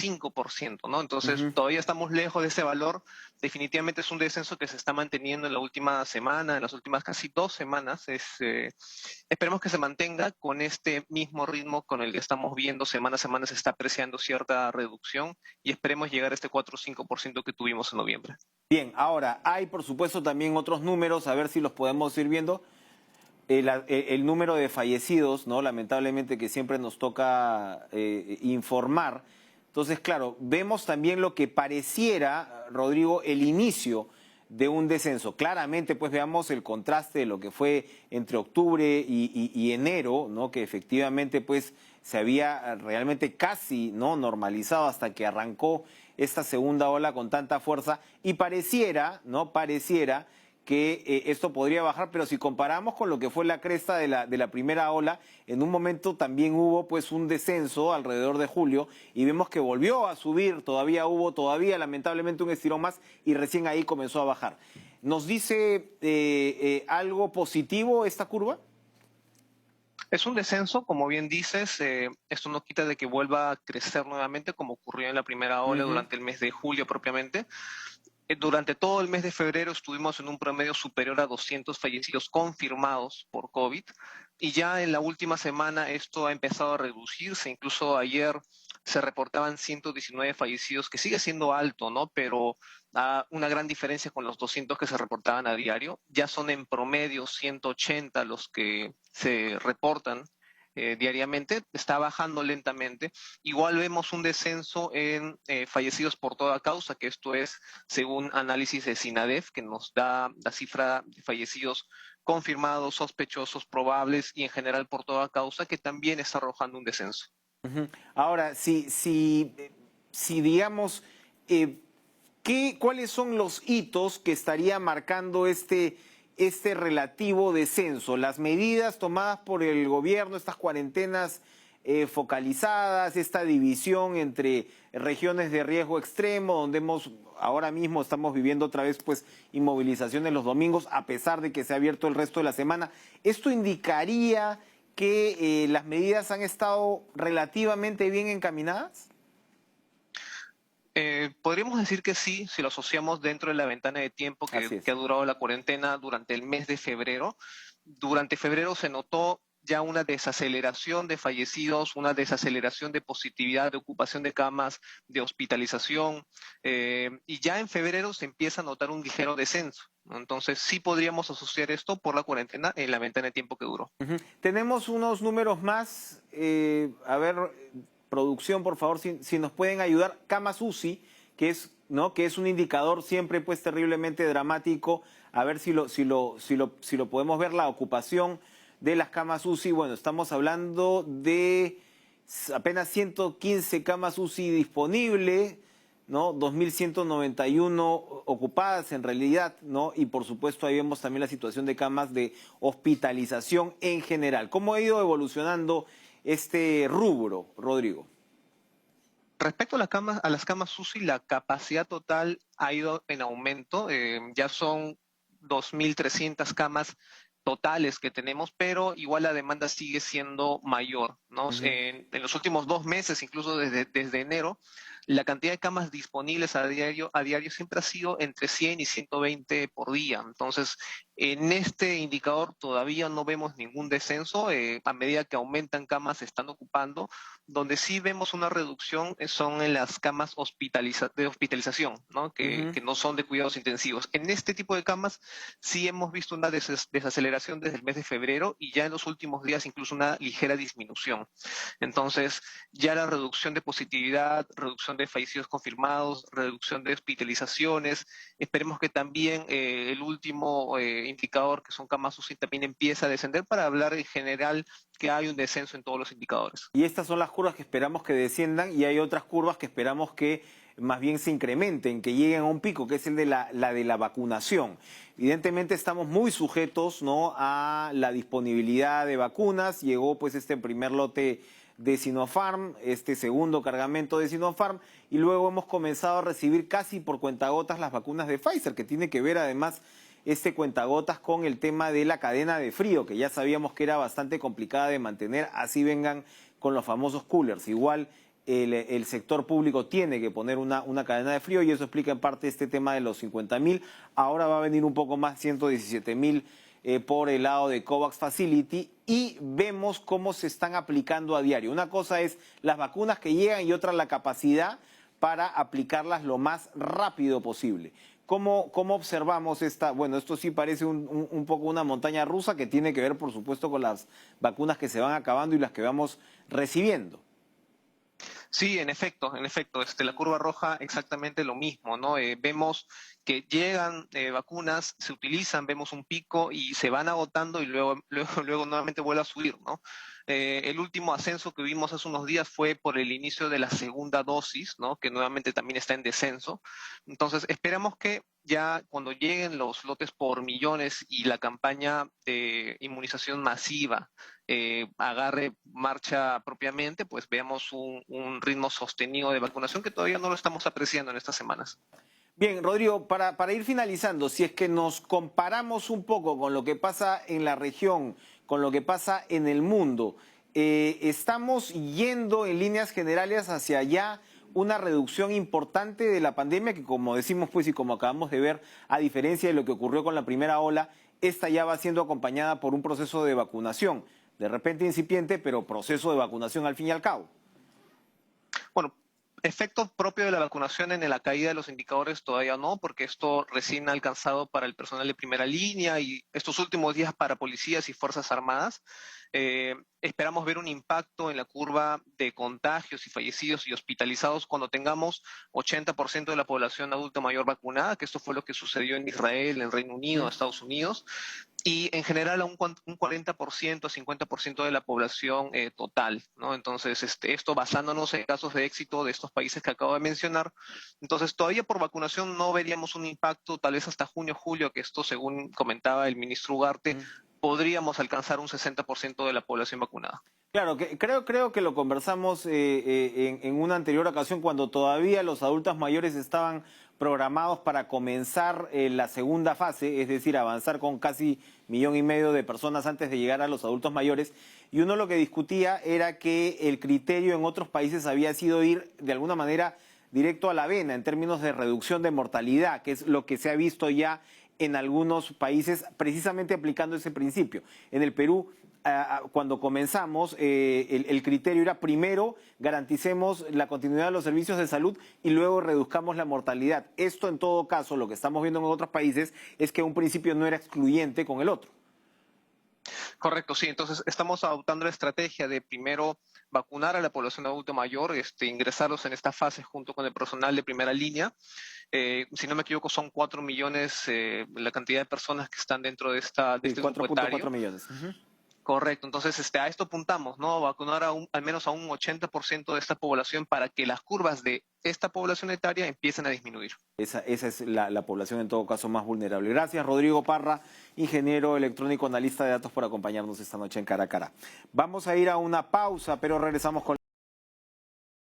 5%, ¿no? Entonces, Ujú. todavía estamos lejos de ese valor. Definitivamente es un descenso que se está manteniendo en la última semana, en las últimas casi 2 semanas. Esperemos que se mantenga con este mismo ritmo con el que estamos viendo semana a semana se está apreciando cierta reducción y esperemos llegar a este 4 o 5% que tuvimos en noviembre. Bien, ahora hay por supuesto también otros números, a ver si los podemos ir viendo. El número de fallecidos, ¿no? Lamentablemente que siempre nos toca informar. Entonces, claro, vemos también lo que pareciera, Rodrigo, el inicio de un descenso. Claramente, pues veamos el contraste de lo que fue entre octubre y enero, ¿no? Que efectivamente, pues, se había realmente casi, ¿no? Normalizado hasta que arrancó esta segunda ola con tanta fuerza y pareciera, ¿no? Pareciera que esto podría bajar, pero si comparamos con lo que fue la cresta de la primera ola, en un momento también hubo pues un descenso alrededor de julio y vemos que volvió a subir, todavía lamentablemente un estirón más y recién ahí comenzó a bajar. ¿Nos dice algo positivo esta curva? Es un descenso, como bien dices, esto no quita de que vuelva a crecer nuevamente como ocurrió en la primera ola Ujú. durante el mes de julio propiamente. Durante todo el mes de febrero estuvimos en un promedio superior a 200 fallecidos confirmados por COVID y ya en la última semana esto ha empezado a reducirse. Incluso ayer se reportaban 119 fallecidos, que sigue siendo alto, ¿no? Pero una gran diferencia con los 200 que se reportaban a diario. Ya son en promedio 180 los que se reportan diariamente, está bajando lentamente. Igual vemos un descenso en fallecidos por toda causa, que esto es según análisis de SINADEF, que nos da la cifra de fallecidos confirmados, sospechosos, probables y en general por toda causa, que también está arrojando un descenso. Ujú. Ahora, si digamos, eh, ¿cuáles son los hitos que estaría marcando este relativo descenso? Las medidas tomadas por el gobierno, estas cuarentenas focalizadas, esta división entre regiones de riesgo extremo, donde ahora mismo estamos viviendo otra vez pues inmovilizaciones los domingos, a pesar de que se ha abierto el resto de la semana. ¿Esto indicaría que las medidas han estado relativamente bien encaminadas? Podríamos decir que sí, si lo asociamos dentro de la ventana de tiempo Así que es. ha durado la cuarentena durante el mes de febrero. Durante febrero se notó ya una desaceleración de fallecidos, una desaceleración de positividad, de ocupación de camas, de hospitalización, y ya en febrero se empieza a notar un ligero descenso, ¿no? Entonces sí podríamos asociar esto por la cuarentena en la ventana de tiempo que duró. Ujú. Tenemos unos números más. A ver, producción, por favor, si nos pueden ayudar. Camas UCI, que es, ¿no? Que es un indicador siempre pues terriblemente dramático. A ver si lo podemos ver, la ocupación de las camas UCI. Bueno, estamos hablando de apenas 115 camas UCI disponibles, ¿no? 2.191 ocupadas en realidad, ¿no? Y por supuesto ahí vemos también la situación de camas de hospitalización en general. ¿Cómo ha ido evolucionando este rubro, Rodrigo? Respecto a las camas UCI, la capacidad total ha ido en aumento. Ya son 2.300 camas totales que tenemos, pero igual la demanda sigue siendo mayor, ¿no? Ujú. En los últimos 2 meses, incluso desde enero, la cantidad de camas disponibles a diario siempre ha sido entre 100 y 120 por día. Entonces, en este indicador todavía no vemos ningún descenso. A medida que aumentan camas, se están ocupando. Donde sí vemos una reducción son en las camas de hospitalización, ¿no? Ujú. Que no son de cuidados intensivos. En este tipo de camas sí hemos visto una desaceleración desde el mes de febrero y ya en los últimos días incluso una ligera disminución. Entonces, ya la reducción de positividad, reducción de fallecidos confirmados, reducción de hospitalizaciones, esperemos que también el último indicador, que son camas UCI, también empiece a descender para hablar en general que hay un descenso en todos los indicadores. Y estas son las curvas que esperamos que desciendan y hay otras curvas que esperamos que más bien se incrementen, que lleguen a un pico, que es el de la de la vacunación. Evidentemente estamos muy sujetos, ¿no? A la disponibilidad de vacunas. Llegó pues este primer lote de Sinopharm, este segundo cargamento de Sinopharm, y luego hemos comenzado a recibir casi por cuentagotas las vacunas de Pfizer, que tiene que ver además este cuentagotas con el tema de la cadena de frío, que ya sabíamos que era bastante complicada de mantener, así vengan con los famosos coolers. Igual el sector público tiene que poner una cadena de frío, y eso explica en parte este tema de los 50.000. Ahora va a venir un poco más, 117.000 por el lado de COVAX Facility, y vemos cómo se están aplicando a diario. Una cosa es las vacunas que llegan y otra la capacidad para aplicarlas lo más rápido posible. ¿Cómo observamos esta? Bueno, esto sí parece un poco una montaña rusa que tiene que ver, por supuesto, con las vacunas que se van acabando y las que vamos recibiendo. Sí, en efecto, la curva roja exactamente lo mismo, ¿no? Vemos que llegan vacunas, se utilizan, vemos un pico y se van agotando y luego nuevamente vuelve a subir, ¿no? El último ascenso que vimos hace unos días fue por el inicio de la segunda dosis, ¿no? Que nuevamente también está en descenso. Entonces, esperamos que ya cuando lleguen los lotes por millones y la campaña de inmunización masiva agarre marcha propiamente, pues veamos un ritmo sostenido de vacunación que todavía no lo estamos apreciando en estas semanas. Bien, Rodrigo, para ir finalizando, si es que nos comparamos un poco con lo que pasa en la región, con lo que pasa en el mundo, estamos yendo en líneas generales hacia allá una reducción importante de la pandemia que, como decimos pues y como acabamos de ver, a diferencia de lo que ocurrió con la primera ola, esta ya va siendo acompañada por un proceso de vacunación, de repente incipiente, pero proceso de vacunación al fin y al cabo. Bueno, efecto propio de la vacunación en la caída de los indicadores todavía no, porque esto recién ha alcanzado para el personal de primera línea y estos últimos días para policías y Fuerzas Armadas. Esperamos ver un impacto en la curva de contagios y fallecidos y hospitalizados cuando tengamos 80% de la población adulta mayor vacunada, que esto fue lo que sucedió en Israel, en Reino Unido, Estados Unidos, y en general a un 40%, 50% de la población total, ¿no? Entonces, esto basándonos en casos de éxito de estos países que acabo de mencionar. Entonces, todavía por vacunación no veríamos un impacto, tal vez hasta junio, julio, que esto, según comentaba el ministro Ugarte, podríamos alcanzar un 60% de la población vacunada. Claro, creo que lo conversamos en una anterior ocasión cuando todavía los adultos mayores estaban programados para comenzar la segunda fase, es decir, avanzar con casi 1,5 millones de personas antes de llegar a los adultos mayores. Y uno lo que discutía era que el criterio en otros países había sido ir de alguna manera directo a la vena en términos de reducción de mortalidad, que es lo que se ha visto ya en algunos países precisamente aplicando ese principio. En el Perú, cuando comenzamos, el criterio era primero garanticemos la continuidad de los servicios de salud y luego reduzcamos la mortalidad. Esto, en todo caso, lo que estamos viendo en otros países es que un principio no era excluyente con el otro. Correcto, sí. Entonces, estamos adoptando la estrategia de primero vacunar a la población adulta mayor, ingresarlos en esta fase junto con el personal de primera línea. Si no me equivoco, son 4 millones la cantidad de personas que están dentro de este grupo etario. 4.4 millones. Correcto, entonces a esto apuntamos, ¿no? Vacunar al menos a un 80% de esta población para que las curvas de esta población etaria empiecen a disminuir. Esa es la población en todo caso más vulnerable. Gracias, Rodrigo Parra, ingeniero electrónico, analista de datos, por acompañarnos esta noche en Cara a Cara. Vamos a ir a una pausa, pero regresamos con